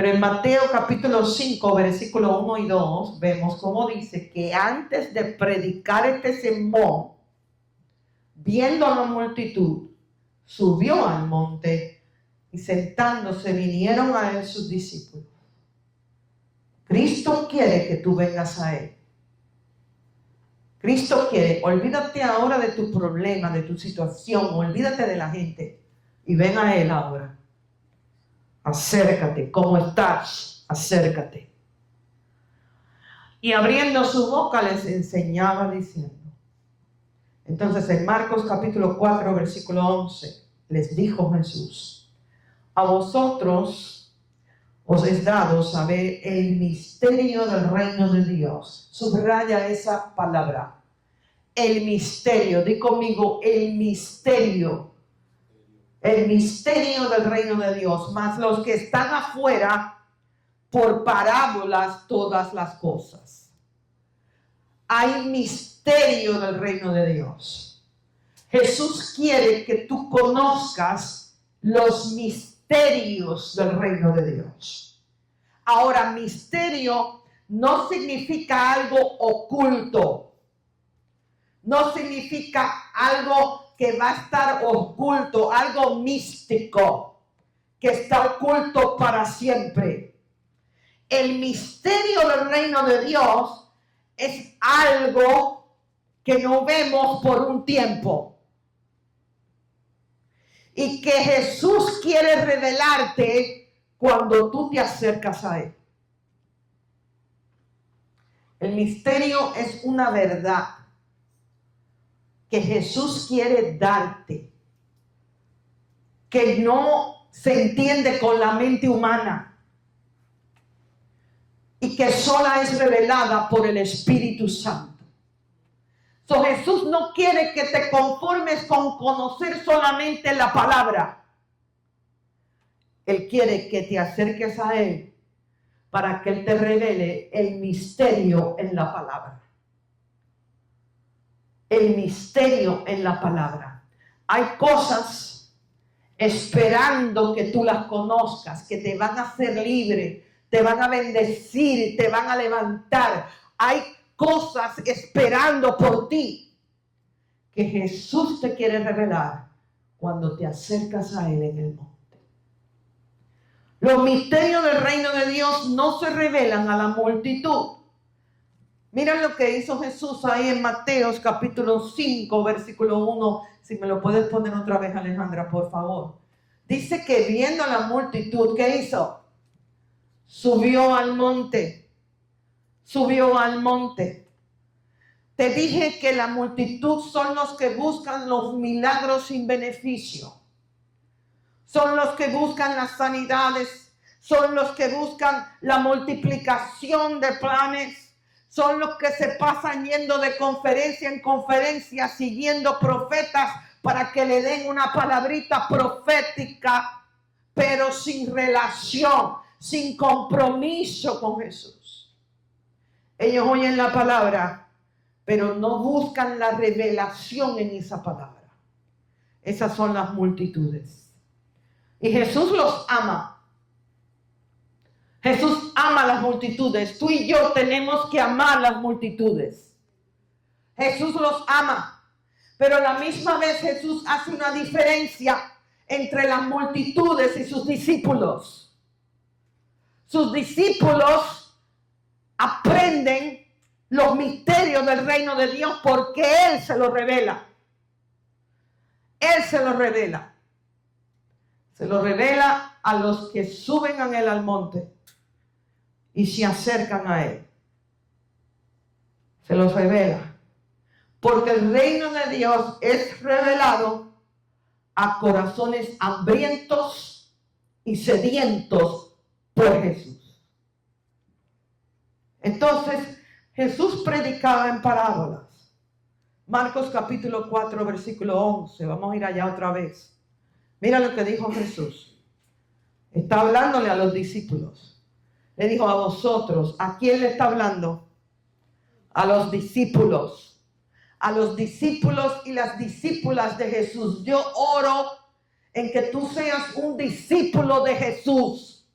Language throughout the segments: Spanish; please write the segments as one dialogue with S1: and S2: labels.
S1: Pero en Mateo capítulo 5, versículo 1 y 2, vemos cómo dice que antes de predicar este sermón, viendo a la multitud, subió al monte y sentándose vinieron a él sus discípulos. Cristo quiere que tú vengas a él. Cristo quiere, olvídate ahora de tu problema, de tu situación, olvídate de la gente y ven a él ahora. Acércate, ¿cómo estás? Acércate. Y abriendo su boca les enseñaba diciendo. Entonces en Marcos capítulo 4, versículo 11, les dijo Jesús: a vosotros os es dado saber el misterio del reino de Dios. Subraya esa palabra. El misterio, di conmigo, el misterio. El misterio del reino de Dios. Mas los que están afuera, por parábolas todas las cosas. Hay misterio del reino de Dios. Jesús quiere que tú conozcas los misterios del reino de Dios. Ahora, misterio no significa algo oculto. No significa algo que va a estar oculto, algo místico, que está oculto para siempre. El misterio del reino de Dios es algo que no vemos por un tiempo. Y que Jesús quiere revelarte cuando tú te acercas a él. El misterio es una verdad que Jesús quiere darte, que no se entiende con la mente humana y que sola es revelada por el Espíritu Santo. Jesús no quiere que te conformes con conocer solamente la palabra. Él quiere que te acerques a Él para que Él te revele el misterio en la palabra. El misterio en la palabra. Hay cosas esperando que tú las conozcas, que te van a hacer libre, te van a bendecir, te van a levantar. Hay cosas esperando por ti que Jesús te quiere revelar cuando te acercas a Él en el monte. Los misterios del reino de Dios no se revelan a la multitud. Mira lo que hizo Jesús ahí en Mateo capítulo 5, versículo 1. Si me lo puedes poner otra vez, Alejandra, por favor. Dice que viendo a la multitud, ¿qué hizo? Subió al monte. Subió al monte. Te dije que la multitud son los que buscan los milagros sin beneficio. Son los que buscan las sanidades. Son los que buscan la multiplicación de planes. Son los que se pasan yendo de conferencia en conferencia, siguiendo profetas para que le den una palabrita profética, pero sin relación, sin compromiso con Jesús. Ellos oyen la palabra, pero no buscan la revelación en esa palabra. Esas son las multitudes. Y Jesús los ama. Jesús ama las multitudes. Tú y yo tenemos que amar las multitudes. Jesús los ama. Pero a la misma vez Jesús hace una diferencia entre las multitudes y sus discípulos. Sus discípulos aprenden los misterios del reino de Dios porque Él se los revela. Él se los revela. Se los revela a los que suben a Él al monte y se acercan a Él. Se los revela. Porque el reino de Dios es revelado a corazones hambrientos y sedientos por Jesús. Entonces, Jesús predicaba en parábolas. Marcos capítulo 4, versículo 11. Vamos a ir allá otra vez. Mira lo que dijo Jesús. Está hablándole a los discípulos. Le dijo a vosotros. ¿A quién le está hablando? A los discípulos. A los discípulos y las discípulas de Jesús. Yo oro en que tú seas un discípulo de Jesús.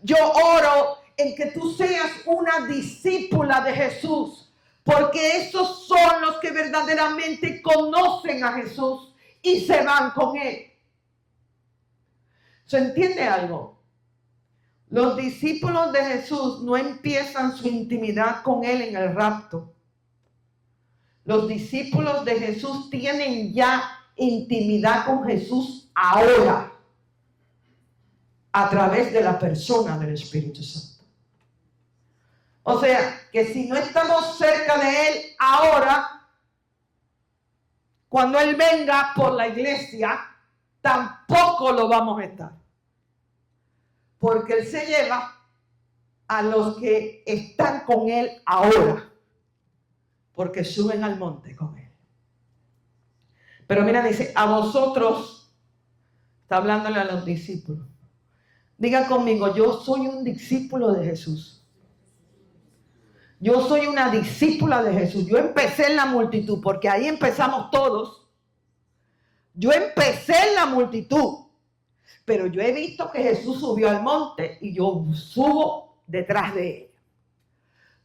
S1: Yo oro en que tú seas una discípula de Jesús, porque esos son los que verdaderamente conocen a Jesús y se van con Él. ¿Se entiende algo? Los discípulos de Jesús no empiezan su intimidad con Él en el rapto. Los discípulos de Jesús tienen ya intimidad con Jesús ahora, a través de la persona del Espíritu Santo. O sea, que si no estamos cerca de Él ahora, cuando Él venga por la iglesia, tampoco lo vamos a estar. Porque Él se lleva a los que están con Él ahora, porque suben al monte con Él. Pero mira, dice, a vosotros, está hablándole a los discípulos. Diga conmigo, yo soy un discípulo de Jesús. Yo soy una discípula de Jesús. Yo empecé en la multitud, porque ahí empezamos todos. Yo empecé en la multitud, pero yo he visto que Jesús subió al monte y yo subo detrás de él.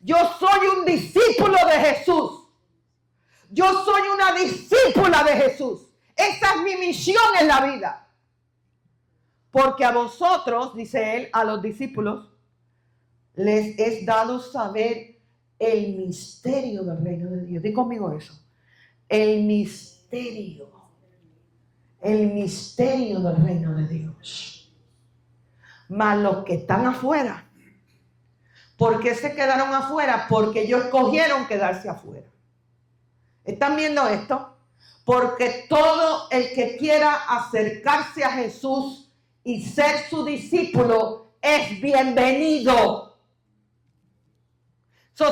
S1: Yo soy un discípulo de Jesús. Yo soy una discípula de Jesús. Esa es mi misión en la vida. Porque a vosotros, dice él, a los discípulos, les es dado saber el misterio del reino de Dios. Di conmigo eso. El misterio del reino de Dios. Mas los que están afuera, ¿por qué se quedaron afuera? Porque ellos escogieron quedarse afuera. ¿Están viendo esto? Porque todo el que quiera acercarse a Jesús y ser su discípulo es bienvenido.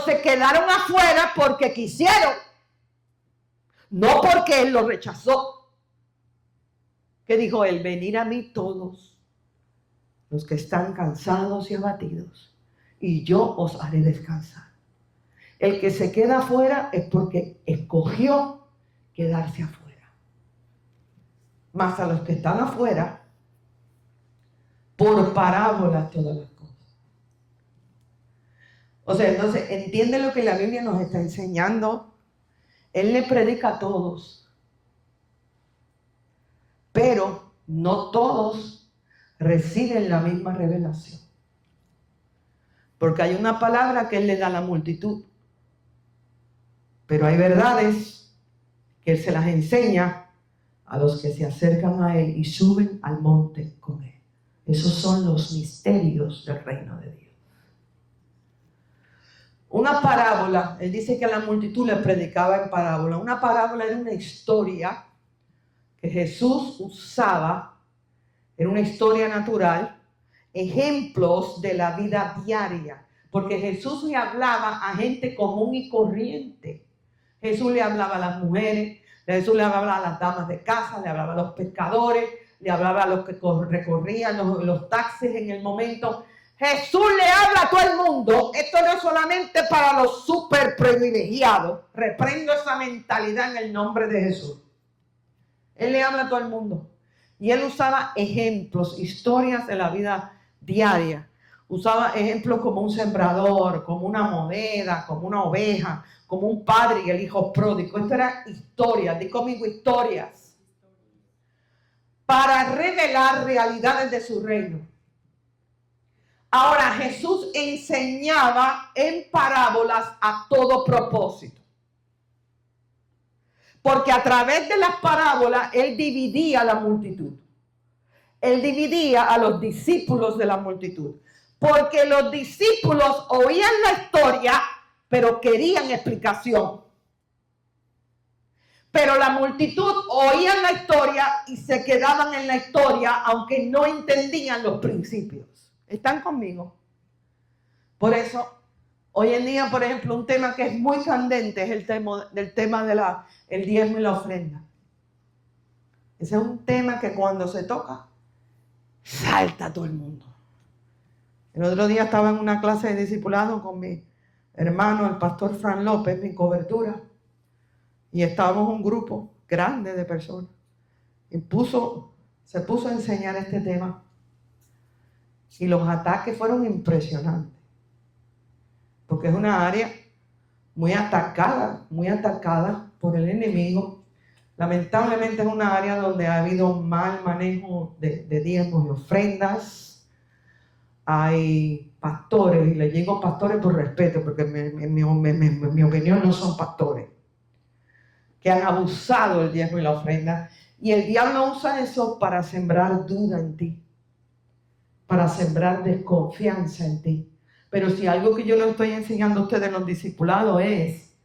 S1: Se quedaron afuera porque quisieron, no porque Él lo rechazó. ¿Qué dijo Él? Venid a mí todos los que están cansados y abatidos, y yo os haré descansar. El que se queda afuera es porque escogió quedarse afuera. Mas a los que están afuera, por parábolas todas las cosas. O sea, entonces, entiende lo que la Biblia nos está enseñando. Él le predica a todos, pero no todos reciben la misma revelación. Porque hay una palabra que Él le da a la multitud, pero hay verdades que Él se las enseña a los que se acercan a Él y suben al monte con Él. Esos son los misterios del reino de Dios. Una parábola, Él dice que a la multitud le predicaba en parábola. Una parábola era una historia que Jesús usaba, era una historia natural, ejemplos de la vida diaria. Porque Jesús le hablaba a gente común y corriente. Jesús le hablaba a las mujeres, Jesús le hablaba a las damas de casa, le hablaba a los pescadores, le hablaba a los que recorrían los taxis en el momento. Jesús le habla a todo el mundo. Esto no es solamente para los súper privilegiados. Reprendo esa mentalidad en el nombre de Jesús. Él le habla a todo el mundo. Y Él usaba ejemplos, historias de la vida diaria. Usaba ejemplos como un sembrador, como una moneda, como una oveja, como un padre y el hijo pródigo. Esto era historias. Di conmigo historias. Para revelar realidades de su reino. Ahora, Jesús enseñaba en parábolas a todo propósito. Porque a través de las parábolas, Él dividía a la multitud. Él dividía a los discípulos de la multitud. Porque los discípulos oían la historia, pero querían explicación. Pero la multitud oían la historia y se quedaban en la historia, aunque no entendían los principios. ¿Están conmigo? Por eso, hoy en día, por ejemplo, un tema que es muy candente es el tema del diezmo y la ofrenda. Ese es un tema que cuando se toca, salta todo el mundo. El otro día estaba en una clase de discipulado con mi hermano, el pastor Fran López, mi cobertura, y estábamos un grupo grande de personas. Y se puso a enseñar este tema. Y los ataques fueron impresionantes. Porque es una área muy atacada por el enemigo. Lamentablemente es una área donde ha habido mal manejo de diezmos y ofrendas. Hay pastores, y les digo pastores por respeto, porque en mi opinión no son pastores, que han abusado del diezmo y la ofrenda. Y el diablo usa eso para sembrar duda en ti, para sembrar desconfianza en ti. Pero si algo que yo les estoy enseñando a ustedes en los discipulados es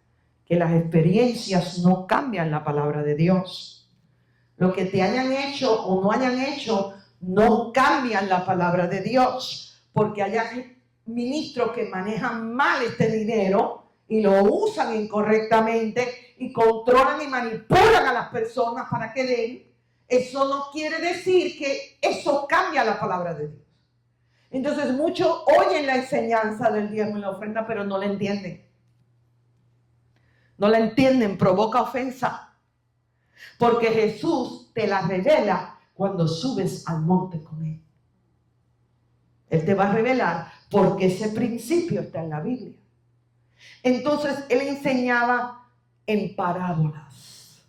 S1: que las experiencias no cambian la palabra de Dios. Lo que te hayan hecho o no hayan hecho no cambian la palabra de Dios, porque hay ministros que manejan mal este dinero y lo usan incorrectamente y controlan y manipulan a las personas para que den. Eso no quiere decir que eso cambia la palabra de Dios. Entonces muchos oyen la enseñanza del diezmo y la ofrenda, pero no la entienden. No la entienden, provoca ofensa. Porque Jesús te la revela cuando subes al monte con Él. Él te va a revelar porque ese principio está en la Biblia. Entonces Él enseñaba en parábolas.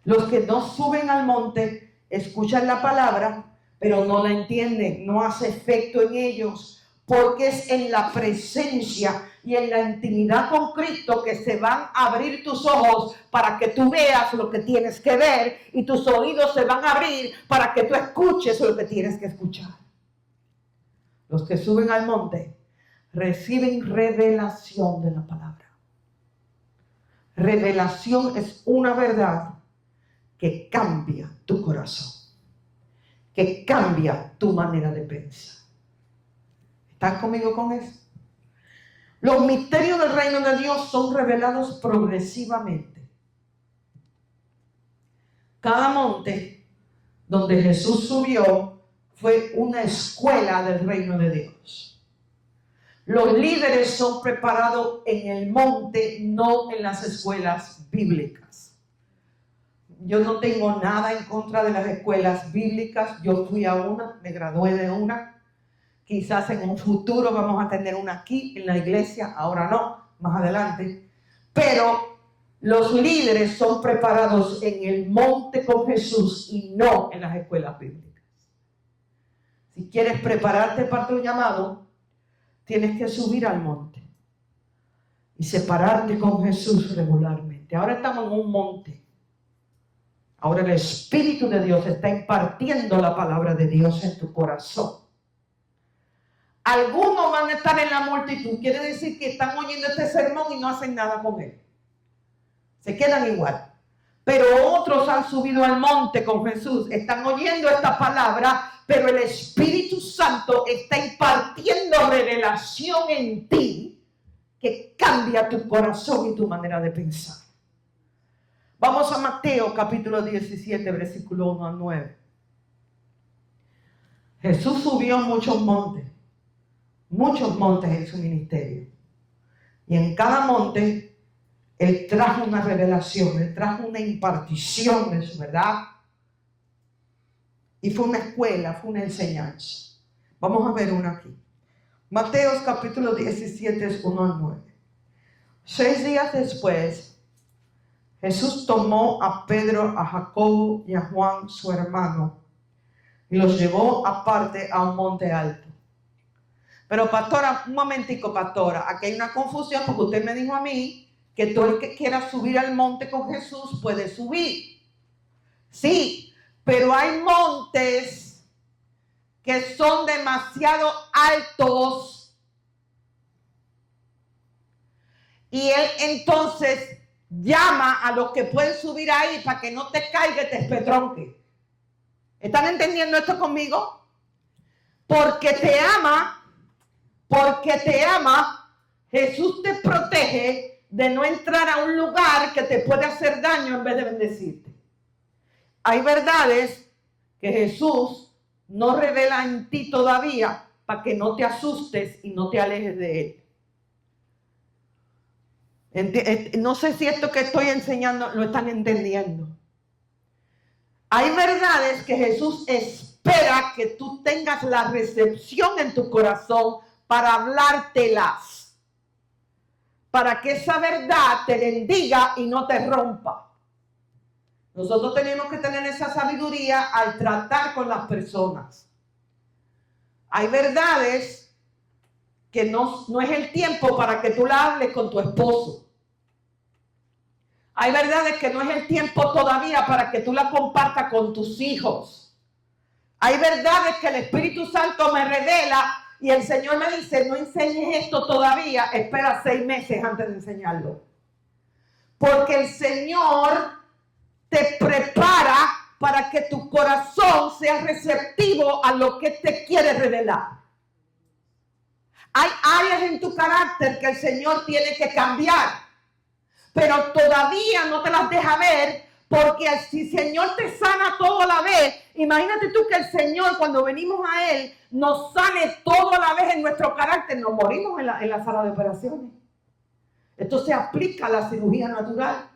S1: Los que no suben al monte escuchan la palabra, pero no la entienden, no hace efecto en ellos, porque es en la presencia y en la intimidad con Cristo que se van a abrir tus ojos para que tú veas lo que tienes que ver, y tus oídos se van a abrir para que tú escuches lo que tienes que escuchar. Los que suben al monte reciben revelación de la palabra. Revelación es una verdad que cambia tu corazón, que cambia tu manera de pensar. ¿Están conmigo con eso? Los misterios del reino de Dios son revelados progresivamente. Cada monte donde Jesús subió fue una escuela del reino de Dios. Los líderes son preparados en el monte, no en las escuelas bíblicas. Yo no tengo nada en contra de las escuelas bíblicas. Yo fui a una, me gradué de una. Quizás en un futuro vamos a tener una aquí en la iglesia, ahora no, más adelante. Pero los líderes son preparados en el monte con Jesús y no en las escuelas bíblicas. Si quieres prepararte para tu llamado, tienes que subir al monte y separarte con Jesús regularmente. Ahora estamos en un monte. Ahora el Espíritu de Dios está impartiendo la palabra de Dios en tu corazón. Algunos van a estar en la multitud, quiere decir que están oyendo este sermón y no hacen nada con él. Se quedan igual. Pero otros han subido al monte con Jesús, están oyendo esta palabra, pero el Espíritu Santo está impartiendo revelación en ti que cambia tu corazón y tu manera de pensar. Vamos a Mateo capítulo 17, versículo 1 al 9. Jesús subió muchos montes en su ministerio. Y en cada monte Él trajo una revelación, Él trajo una impartición de su verdad. Y fue una escuela, fue una enseñanza. Vamos a ver una aquí. Mateo capítulo 17, 1 al 9. 6 días después, Jesús tomó a Pedro, a Jacobo y a Juan, su hermano, y los llevó aparte a un monte alto. Pero pastora, un momentico, pastora, aquí hay una confusión porque usted me dijo a mí que todo el que quiera subir al monte con Jesús puede subir. Sí, pero hay montes que son demasiado altos y Él entonces llama a los que pueden subir ahí para que no te caiga y te espetronque. ¿Están entendiendo esto conmigo? Porque te ama, Jesús te protege de no entrar a un lugar que te puede hacer daño en vez de bendecirte. Hay verdades que Jesús no revela en ti todavía para que no te asustes y no te alejes de Él. No sé si esto que estoy enseñando lo están entendiendo. Hay verdades que Jesús espera espera que tú tengas la recepción en tu corazón para hablártelas, para que esa verdad te bendiga y no te rompa. Nosotros tenemos que tener esa sabiduría al tratar con las personas. Hay verdades que no es el tiempo para que tú la hables con tu esposo. Hay verdades que no es el tiempo todavía para que tú la compartas con tus hijos. Hay verdades que el Espíritu Santo me revela y el Señor me dice, no enseñes esto todavía, espera 6 meses antes de enseñarlo. Porque el Señor te prepara para que tu corazón sea receptivo a lo que te quiere revelar. Hay áreas en tu carácter que el Señor tiene que cambiar, pero todavía no te las deja ver, porque si el Señor te sana todo a la vez, imagínate tú que el Señor, cuando venimos a Él, nos sane todo a la vez en nuestro carácter, nos morimos en la sala de operaciones. Esto se aplica a la cirugía natural.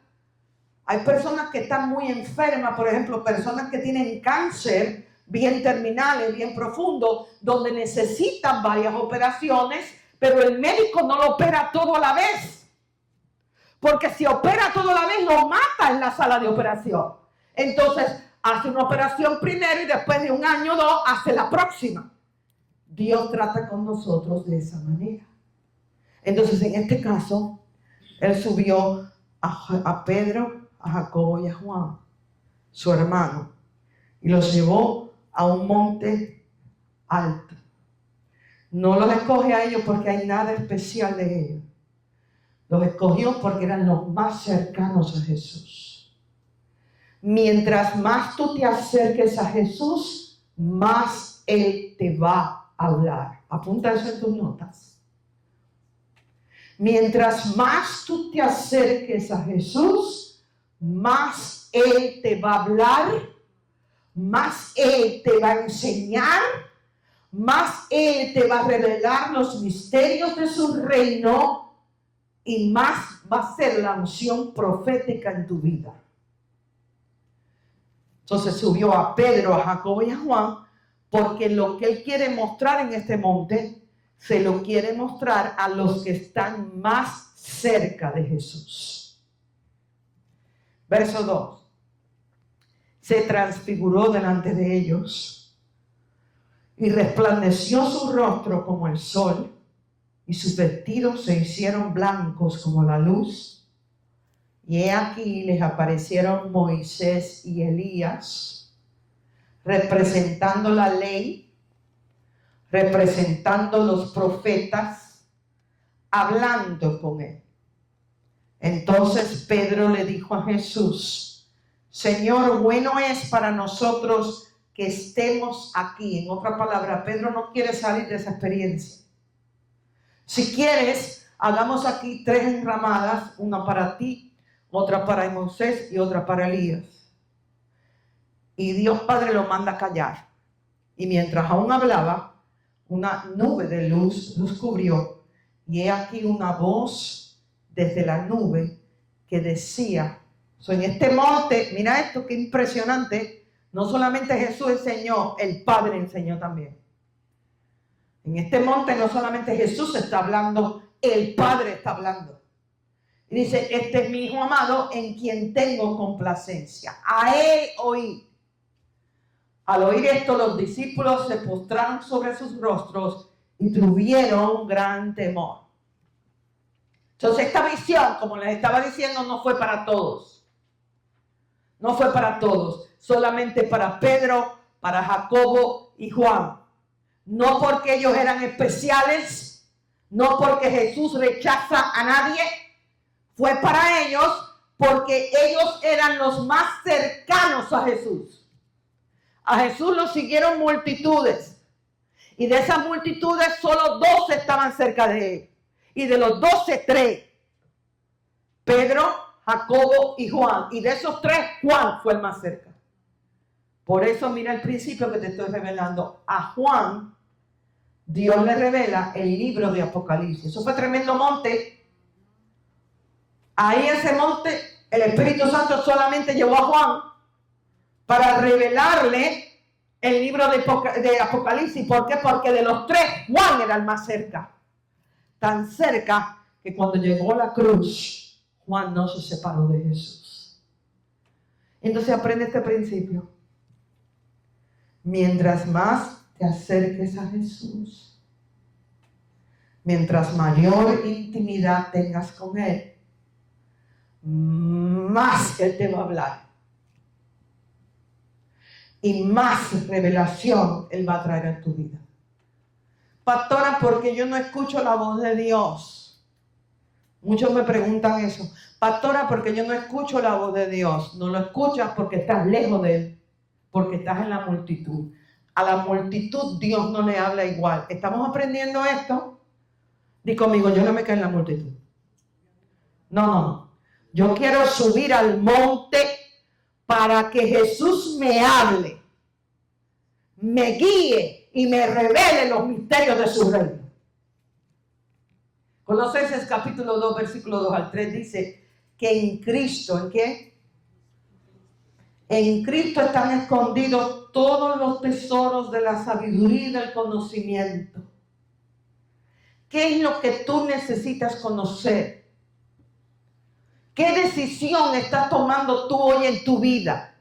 S1: Hay personas que están muy enfermas, por ejemplo, personas que tienen cáncer, bien terminales, bien profundos, donde necesitan varias operaciones, pero el médico no lo opera todo a la vez. Porque si opera todo a la vez, lo mata en la sala de operación. Entonces, hace una operación primero y después de 1 año o 2, hace la próxima. Dios trata con nosotros de esa manera. Entonces, en este caso, Él subió a Pedro, a Jacobo y a Juan, su hermano, y los llevó a un monte alto. No los escoge a ellos porque hay nada especial de ellos. Los escogió porque eran los más cercanos a Jesús. Mientras más tú te acerques a Jesús, más Él te va a hablar. Apunta eso en tus notas. Mientras más tú te acerques a Jesús, más Él te va a hablar, más Él te va a enseñar, más Él te va a revelar los misterios de su reino y más va a ser la unción profética en tu vida. Entonces subió a Pedro, a Jacobo y a Juan, porque lo que Él quiere mostrar en este monte, se lo quiere mostrar a los que están más cerca de Jesús. Verso 2. Se transfiguró delante de ellos y resplandeció su rostro como el sol y sus vestidos se hicieron blancos como la luz. Y he aquí les aparecieron Moisés y Elías, representando la ley, representando los profetas, hablando con él. Entonces Pedro le dijo a Jesús, Señor, bueno es para nosotros que estemos aquí. En otra palabra, Pedro no quiere salir de esa experiencia. Si quieres, hagamos aquí 3 enramadas, una para ti, otra para Moisés y otra para Elías. Y Dios Padre lo manda a callar. Y mientras aún hablaba, una nube de luz los cubrió. Y he aquí una voz desde la nube que decía, en este monte, mira esto, qué impresionante, no solamente Jesús enseñó, el Padre enseñó también. En este monte no solamente Jesús está hablando, el Padre está hablando. Y dice, este es mi Hijo amado en quien tengo complacencia. A Él oí. Al oír esto, los discípulos se postraron sobre sus rostros y tuvieron gran temor. Entonces esta visión, como les estaba diciendo, no fue para todos. No fue para todos. Solamente para Pedro, para Jacobo y Juan. No porque ellos eran especiales, no porque Jesús rechaza a nadie, fue para ellos porque ellos eran los más cercanos a Jesús. A Jesús lo siguieron multitudes y de esas multitudes solo 12 estaban cerca de él. Y de los 12, 3, Pedro, Jacobo y Juan. Y de esos 3, Juan fue el más cerca. Por eso mira el principio que te estoy revelando. A Juan, Dios le revela el libro de Apocalipsis. Eso fue tremendo monte. Ahí en ese monte, el Espíritu Santo solamente llevó a Juan para revelarle el libro de Apocalipsis. ¿Por qué? Porque de los tres, Juan era el más cerca. Tan cerca que cuando llegó a la cruz, Juan no se separó de Jesús. Entonces aprende este principio. Mientras más te acerques a Jesús, mientras mayor intimidad tengas con Él, más Él te va a hablar. Y más revelación Él va a traer a tu vida. Pastora, porque yo no escucho la voz de Dios. Muchos me preguntan eso. Pastora, porque yo no escucho la voz de Dios. No lo escuchas porque estás lejos de Él. Porque estás en la multitud. A la multitud Dios no le habla igual. ¿Estamos aprendiendo esto? Di conmigo, yo no me quedo en la multitud. No. Yo quiero subir al monte para que Jesús me hable, me guíe y me revele los misterios de su reino. Colosenses capítulo 2, versículo 2 al 3 dice que en Cristo, ¿en qué? En Cristo están escondidos todos los tesoros de la sabiduría y del conocimiento. ¿Qué es lo que tú necesitas conocer? ¿Qué decisión estás tomando tú hoy en tu vida?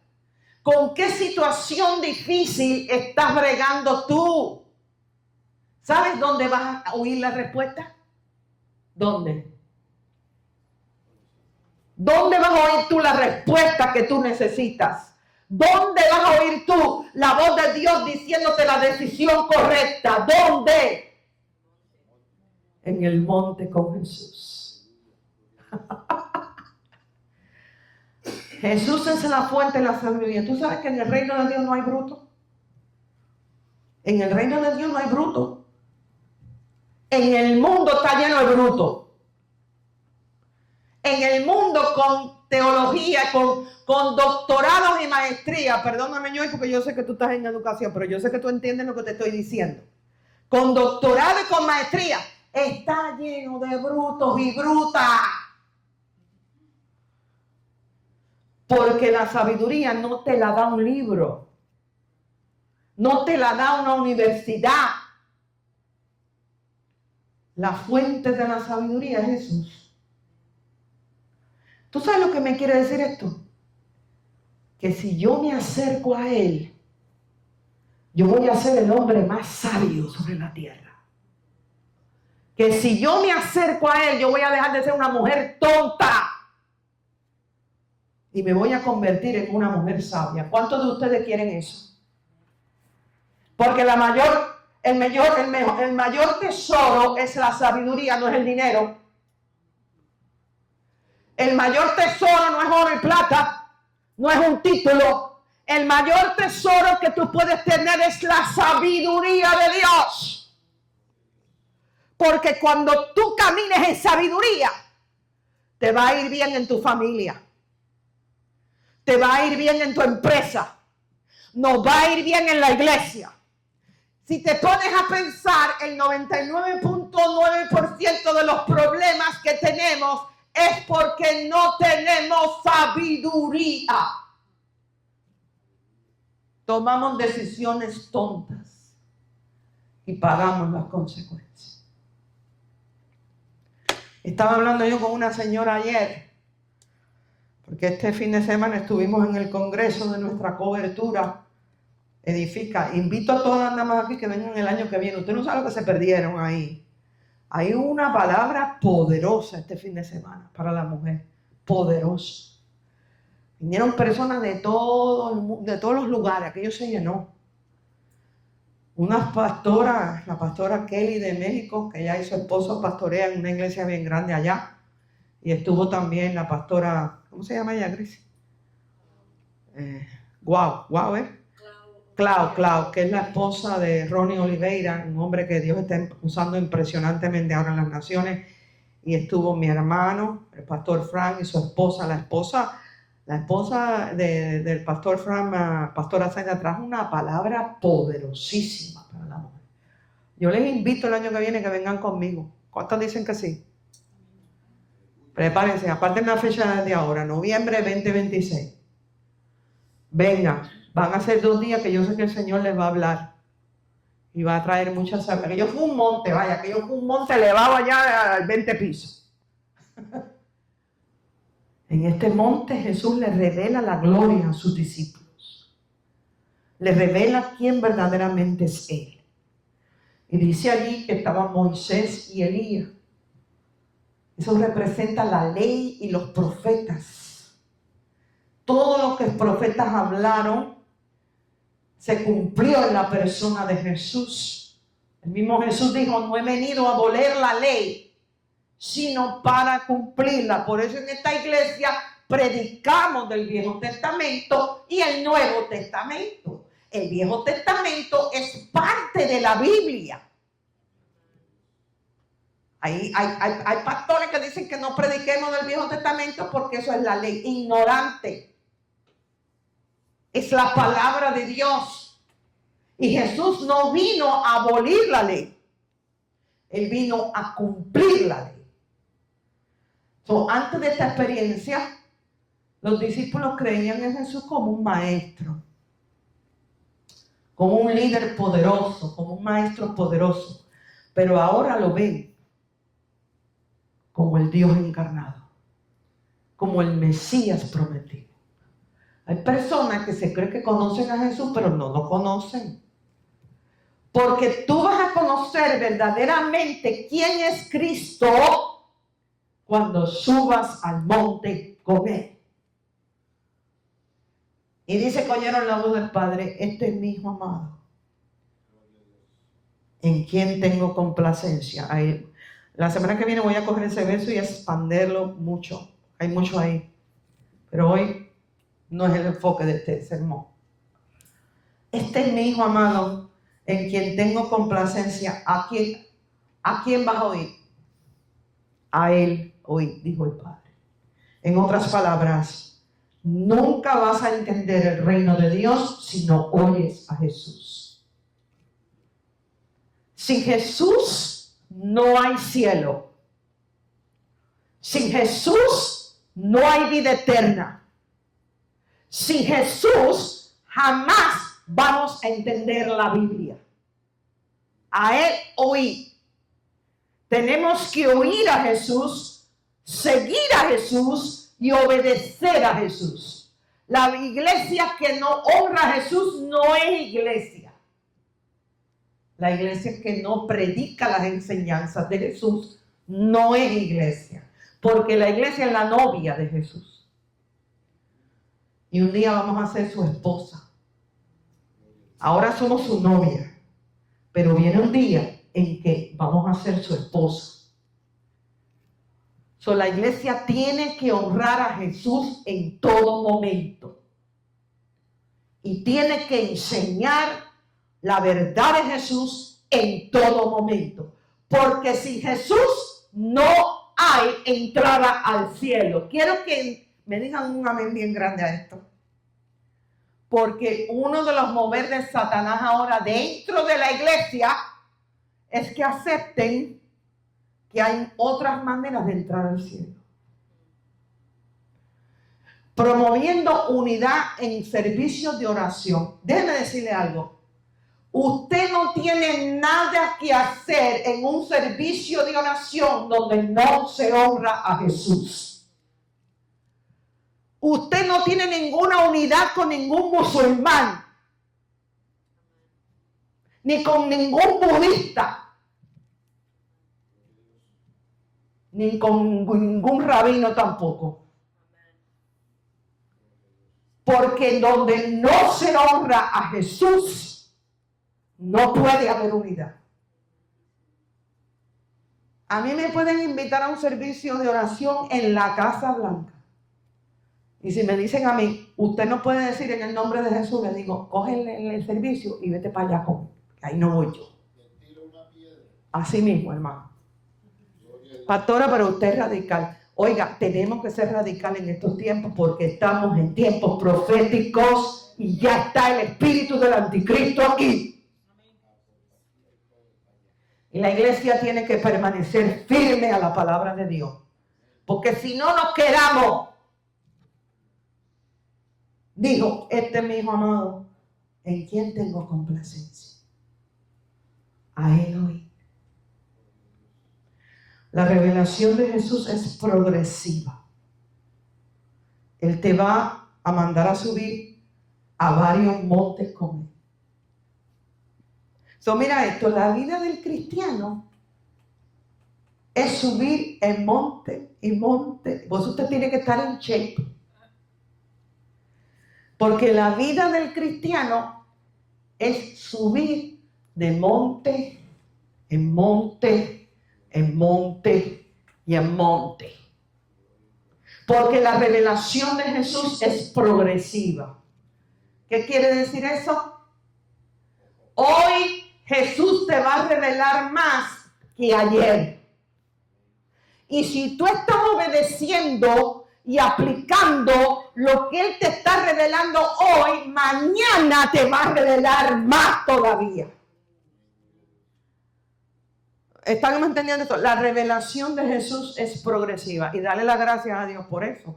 S1: ¿Con qué situación difícil estás bregando tú? ¿Sabes dónde vas a oír la respuesta? ¿Dónde? ¿Dónde vas a oír tú la respuesta que tú necesitas? ¿Dónde vas a oír tú la voz de Dios diciéndote la decisión correcta? ¿Dónde? En el monte con Jesús. Jesús es la fuente de la sabiduría. ¿Tú sabes que en el reino de Dios no hay bruto? En el reino de Dios no hay bruto. En el mundo está lleno de bruto. En el mundo con teología, con doctorados y maestría. Perdóname yo porque yo sé que tú estás en educación, pero yo sé que tú entiendes lo que te estoy diciendo. Con doctorado y con maestría está lleno de brutos y brutas. Porque la sabiduría no te la da un libro. No te la da una universidad. La fuente de la sabiduría es Jesús. ¿Tú sabes lo que me quiere decir esto? Que si yo me acerco a Él, yo voy a ser el hombre más sabio sobre la tierra. Que si yo me acerco a Él, yo voy a dejar de ser una mujer tonta. Y me voy a convertir en una mujer sabia. ¿Cuántos de ustedes quieren eso? Porque el mayor tesoro es la sabiduría, no es el dinero. El mayor tesoro no es oro y plata, no es un título. El mayor tesoro que tú puedes tener es la sabiduría de Dios. Porque cuando tú camines en sabiduría, te va a ir bien en tu familia. Te va a ir bien en tu empresa. Nos va a ir bien en la iglesia. Si te pones a pensar, el 99.9% de los problemas que tenemos es porque no tenemos sabiduría. Tomamos decisiones tontas y pagamos las consecuencias. Estaba hablando yo con una señora ayer, porque este fin de semana estuvimos en el congreso de nuestra cobertura Edifica. Invito a todas nada más aquí que vengan el año que viene. Usted no sabe lo que se perdieron ahí. Hay una palabra poderosa este fin de semana para la mujer. Poderosa. Vinieron personas de todos los lugares. Aquello se llenó. Una pastora, la pastora Kelly de México, que ella y su esposo pastorean en una iglesia bien grande allá. Y estuvo también la pastora, ¿cómo se llama ella, Gris? Clau, que es la esposa de Ronnie Oliveira, un hombre que Dios está usando impresionantemente ahora en las naciones. Y estuvo mi hermano, el pastor Frank, y su esposa. La esposa del pastor Frank, pastora Zaina, trajo una palabra poderosísima para la mujer. Yo les invito el año que viene que vengan conmigo. ¿Cuántos dicen que sí? Prepárense, aparte de la fecha de ahora, noviembre 2026. Venga, Van a ser 2 días que yo sé que el Señor les va a hablar. Y va a traer muchas sabiduría. Aquello fue un monte, vaya, aquello fue un monte elevado allá al 20 pisos. En este monte Jesús le revela la gloria a sus discípulos. Le revela quién verdaderamente es Él. Y dice allí que estaban Moisés y Elías. Eso representa la ley y los profetas. Todo lo que los profetas hablaron se cumplió en la persona de Jesús. El mismo Jesús dijo, no he venido a abolir la ley, sino para cumplirla. Por eso en esta iglesia predicamos del Viejo Testamento y el Nuevo Testamento. El Viejo Testamento es parte de la Biblia. Hay pastores que dicen que no prediquemos del Viejo Testamento porque eso es la ley. Ignorante. Es la palabra de Dios. Y Jesús no vino a abolir la ley. Él vino a cumplir la ley. Antes de esta experiencia, los discípulos creían en Jesús como un maestro, como un líder poderoso, como un maestro poderoso. Pero ahora lo ven como el Dios encarnado, como el Mesías prometido. Hay personas que se creen que conocen a Jesús, pero no lo conocen. Porque tú vas a conocer verdaderamente quién es Cristo cuando subas al monte con Él. Y dice que oyeron la voz del Padre, este es mi Hijo amado, en quien tengo complacencia. Ahí, la semana que viene voy a coger ese verso y expanderlo mucho. Hay mucho ahí. Pero hoy no es el enfoque de este sermón. Este es mi Hijo amado, en quien tengo complacencia. ¿A quién vas a oír? A Él oí, dijo el Padre. En otras palabras, nunca vas a entender el reino de Dios si no oyes a Jesús. Sin Jesús no hay cielo. Sin Jesús no hay vida eterna. Sin Jesús jamás vamos a entender la Biblia. A Él oí. Tenemos que oír a Jesús, seguir a Jesús y obedecer a Jesús. La iglesia que no honra a Jesús no es iglesia. La iglesia que no predica las enseñanzas de Jesús no es iglesia. Porque la iglesia es la novia de Jesús. Y un día vamos a ser su esposa. Ahora somos su novia. Pero viene un día en que vamos a ser su esposa. La iglesia tiene que honrar a Jesús en todo momento. Y tiene que enseñar la verdad de Jesús en todo momento. Porque sin Jesús no hay entrada al cielo. Quiero que me digan un amén bien grande a esto. Porque uno de los mover de Satanás ahora dentro de la iglesia es que acepten que hay otras maneras de entrar al cielo. Promoviendo unidad en servicios de oración. Déjeme decirle algo. Usted no tiene nada que hacer en un servicio de oración donde no se honra a Jesús. Usted no tiene ninguna unidad con ningún musulmán, ni con ningún budista, ni con ningún rabino tampoco. Porque donde no se honra a Jesús, no puede haber unidad. A mí me pueden invitar a un servicio de oración en la Casa Blanca. Y si me dicen a mí, usted no puede decir en el nombre de Jesús, le digo, cógele el servicio y vete para allá con. Ahí no voy yo. Así mismo, hermano. Pastora, pero usted es radical. Oiga, tenemos que ser radicales en estos tiempos porque estamos en tiempos proféticos y ya está el espíritu del anticristo aquí. Y la iglesia tiene que permanecer firme a la palabra de Dios. Porque si no nos quedamos, dijo, este es mi hijo amado, en quien tengo complacencia. A él oí. La revelación de Jesús es progresiva. Él te va a mandar a subir a varios montes con él. Mira esto, la vida del cristiano es subir en monte y monte. Usted tiene que estar en shape. Porque la vida del cristiano es subir de monte en monte, en monte y en monte. Porque la revelación de Jesús es progresiva. ¿Qué quiere decir eso? Hoy Jesús te va a revelar más que ayer. Y si tú estás obedeciendo y aplicando lo que Él te está revelando hoy, mañana te va a revelar más todavía. ¿Están entendiendo esto? La revelación de Jesús es progresiva. Y dale las gracias a Dios por eso.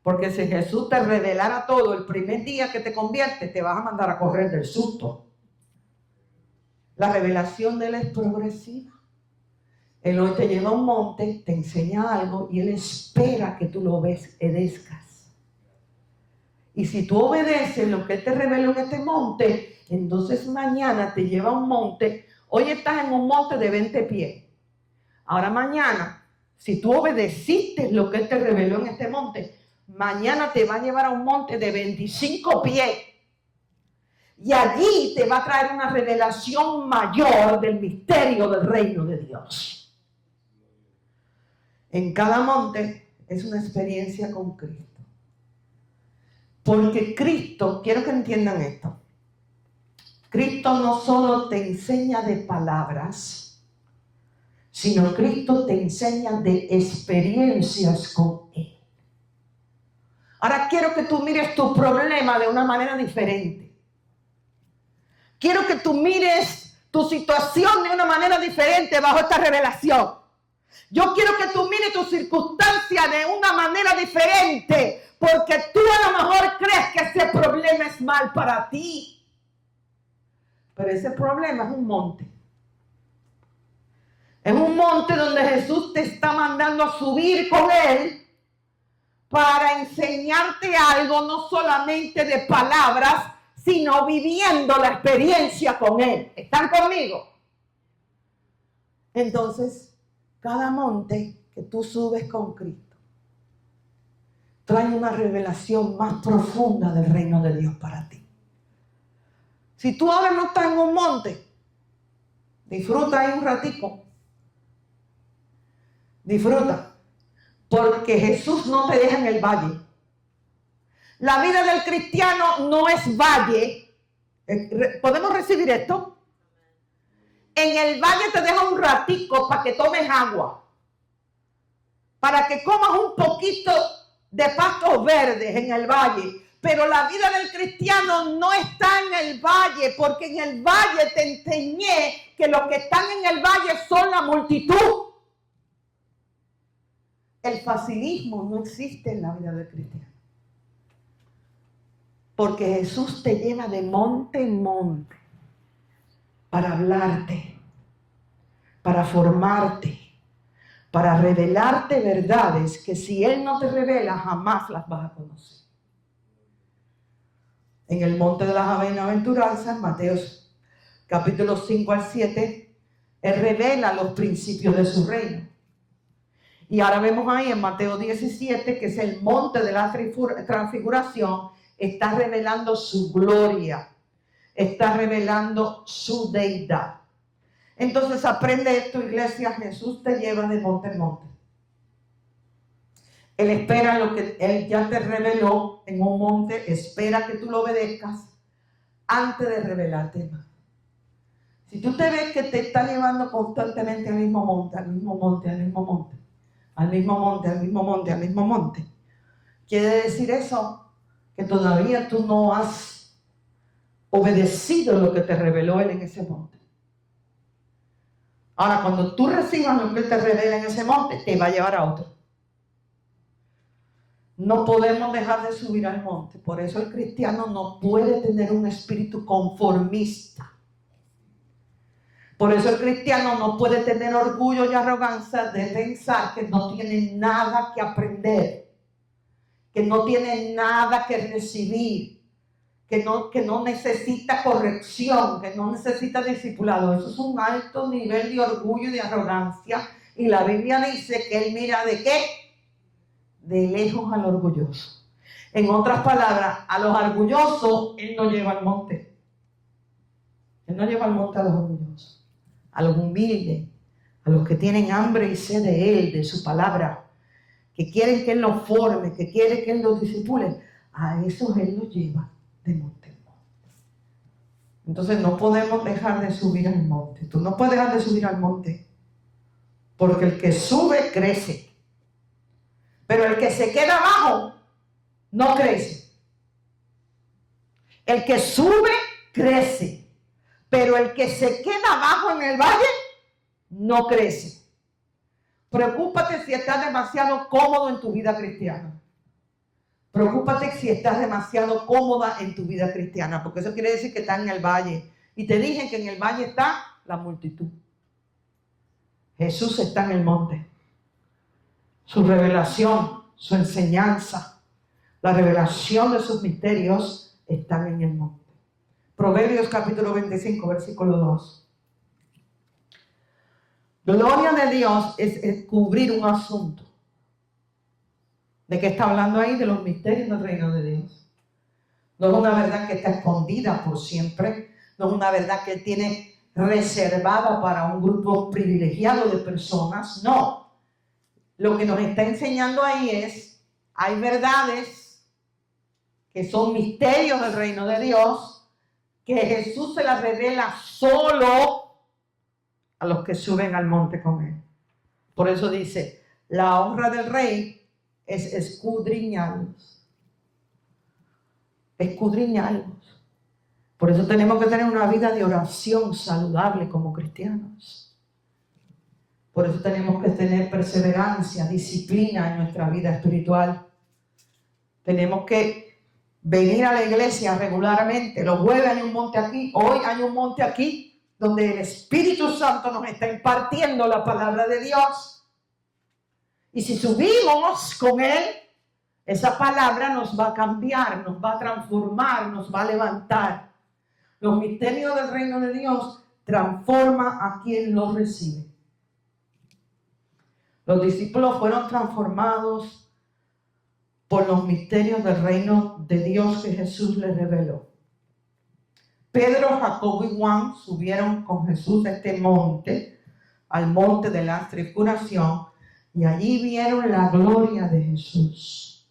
S1: Porque si Jesús te revelara todo el primer día que te conviertes, te vas a mandar a correr del susto. La revelación de Él es progresiva. Él hoy te lleva a un monte, te enseña algo y Él espera que tú lo obedezcas. Y si tú obedeces lo que Él te reveló en este monte, entonces mañana te lleva a un monte. Hoy estás en un monte de 20 pies. Ahora mañana, si tú obedeciste lo que Él te reveló en este monte, mañana te va a llevar a un monte de 25 pies. Y allí te va a traer una revelación mayor del misterio del reino de Dios. En cada monte es una experiencia con Cristo. Porque Cristo, quiero que entiendan esto, Cristo no solo te enseña de palabras, sino Cristo te enseña de experiencias con Él. Ahora quiero que tú mires tu problema de una manera diferente. Quiero que tú mires tu situación de una manera diferente bajo esta revelación. Yo quiero que tú mires tu circunstancia de una manera diferente, porque tú a lo mejor crees que ese problema es mal para ti. Pero ese problema es un monte. Es un monte donde Jesús te está mandando a subir con Él para enseñarte algo, no solamente de palabras, sino viviendo la experiencia con Él. ¿Están conmigo? Entonces, cada monte que tú subes con Cristo trae una revelación más profunda del reino de Dios para ti. Si tú ahora no estás en un monte, disfruta ahí un ratico. Disfruta. Porque Jesús no te deja en el valle. La vida del cristiano no es valle. ¿Podemos recibir esto? En el valle te deja un ratico para que tomes agua. Para que comas un poquito de pastos verdes en el valle. Pero la vida del cristiano no está en el valle, porque en el valle te enseñé que los que están en el valle son la multitud. El facilismo no existe en la vida del cristiano. Porque Jesús te lleva de monte en monte para hablarte, para formarte, para revelarte verdades que si Él no te revela jamás las vas a conocer. En el monte de las bienaventuranzas, Mateo capítulo 5 al 7, Él revela los principios de su reino. Y ahora vemos ahí en Mateo 17, que es el monte de la transfiguración, está revelando su gloria, está revelando su deidad. Entonces aprende esto, iglesia. Jesús te lleva de monte en monte. Él espera lo que Él ya te reveló en un monte, espera que tú lo obedezcas antes de revelarte más. Si tú te ves que te está llevando constantemente al mismo monte, al mismo monte, al mismo monte, al mismo monte, al mismo monte, al mismo monte, quiere decir eso que todavía tú no has obedecido lo que te reveló Él en ese monte. Ahora, cuando tú recibas lo que Él te revela en ese monte, te va a llevar a otro. No podemos dejar de subir al monte. Por eso el cristiano no puede tener un espíritu conformista. Por eso el cristiano no puede tener orgullo y arrogancia de pensar que no tiene nada que aprender, que no tiene nada que recibir, que no necesita corrección, que no necesita discipulado. Eso es un alto nivel de orgullo y de arrogancia. Y la Biblia dice que Él mira ¿de qué? De lejos al orgulloso. En otras palabras, a los orgullosos Él no lleva al monte. Él no lleva al monte a los orgullosos. A los humildes, a los que tienen hambre y sed de Él, de su palabra, que quieren que Él los forme, que quieren que Él los discipule, a esos Él los lleva de monte en monte. Entonces no podemos dejar de subir al monte. Tú no puedes dejar de subir al monte, porque el que sube crece, pero el que se queda abajo no crece. El que sube crece, pero el que se queda abajo en el valle no crece. Preocúpate si estás demasiado cómodo en tu vida cristiana. Preocúpate si estás demasiado cómoda en tu vida cristiana, porque eso quiere decir que estás en el valle. Y te dije que en el valle está la multitud. Jesús está en el monte. Su revelación, su enseñanza, la revelación de sus misterios están en el monte. Proverbios capítulo 25, versículo 2. Gloria de Dios es descubrir un asunto. ¿De qué está hablando ahí? De los misterios del reino de Dios. No es una verdad que está escondida por siempre. No es una verdad que tiene reservada para un grupo privilegiado de personas. No. Lo que nos está enseñando ahí es, hay verdades que son misterios del reino de Dios, que Jesús se las revela solo a los que suben al monte con Él. Por eso dice, la honra del rey es escudriñarlos. Escudriñarlos. Por eso tenemos que tener una vida de oración saludable como cristianos. Por eso tenemos que tener perseverancia, disciplina en nuestra vida espiritual. Tenemos que venir a la iglesia regularmente. Los jueves hay un monte aquí, hoy hay un monte aquí, donde el Espíritu Santo nos está impartiendo la palabra de Dios. Y si subimos con Él, esa palabra nos va a cambiar, nos va a transformar, nos va a levantar. Los misterios del reino de Dios transforman a quien los recibe. Los discípulos fueron transformados por los misterios del reino de Dios que Jesús les reveló. Pedro, Jacobo y Juan subieron con Jesús a este monte, al monte de la transfiguración, y allí vieron la gloria de Jesús.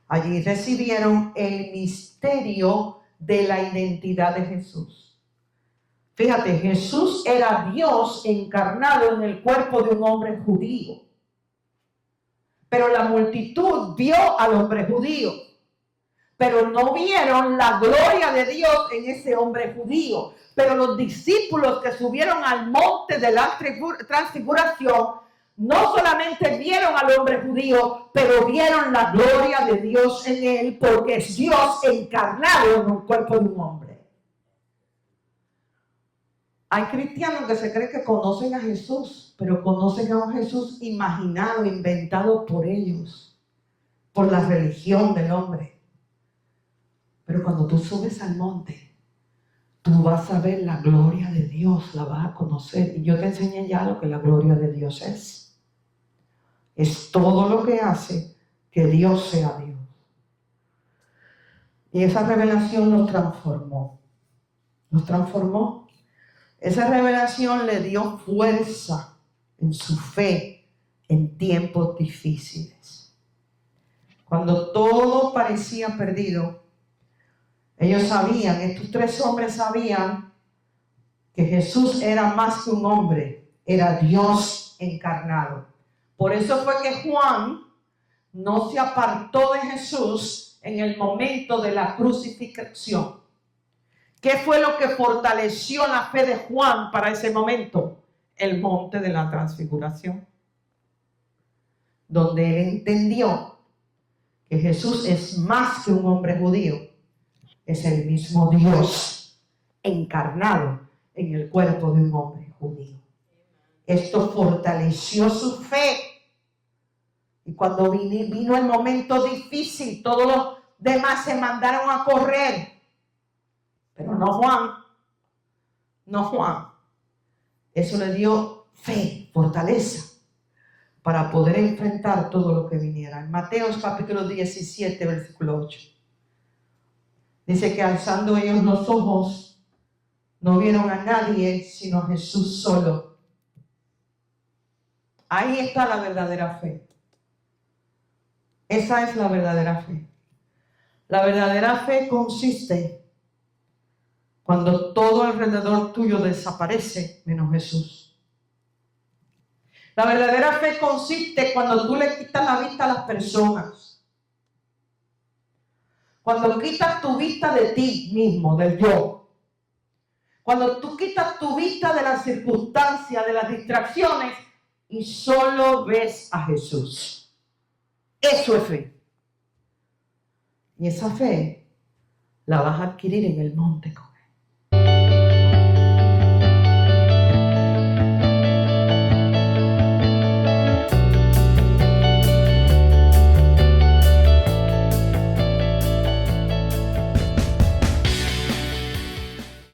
S1: Allí recibieron el misterio de la identidad de Jesús. Fíjate, Jesús era Dios encarnado en el cuerpo de un hombre judío. Pero la multitud vio al hombre judío, pero no vieron la gloria de Dios en ese hombre judío. Pero los discípulos que subieron al monte de la transfiguración no solamente vieron al hombre judío, pero vieron la gloria de Dios en él, porque es Dios encarnado en el cuerpo de un hombre. Hay cristianos que se creen que conocen a Jesús, pero conocen a un Jesús imaginado, inventado por ellos, por la religión del hombre. Pero cuando tú subes al monte, tú vas a ver la gloria de Dios, la vas a conocer. Y yo te enseñé ya lo que la gloria de Dios es. Es todo lo que hace que Dios sea Dios. Y esa revelación nos transformó. Nos transformó. Esa revelación le dio fuerza en su fe en tiempos difíciles. Cuando todo parecía perdido, ellos sabían, estos tres hombres sabían que Jesús era más que un hombre, era Dios encarnado. Por eso fue que Juan no se apartó de Jesús en el momento de la crucifixión. ¿Qué fue lo que fortaleció la fe de Juan para ese momento? El monte de la transfiguración, donde él entendió que Jesús es más que un hombre judío, es el mismo Dios encarnado en el cuerpo de un hombre judío. Esto fortaleció su fe. Y cuando vino el momento difícil, todos los demás se mandaron a correr. Pero no Juan. No Juan. Eso le dio fe, fortaleza, para poder enfrentar todo lo que viniera. En Mateo capítulo 17, versículo 8. Dice que alzando ellos los ojos, no vieron a nadie, sino a Jesús solo. Ahí está la verdadera fe. Esa es la verdadera fe. La verdadera fe consiste cuando todo alrededor tuyo desaparece, menos Jesús. La verdadera fe consiste cuando tú le quitas la vista a las personas. Cuando quitas tu vista de ti mismo, del yo. Cuando tú quitas tu vista de las circunstancias, de las distracciones y solo ves a Jesús. Eso es fe. Y esa fe la vas a adquirir en el monte con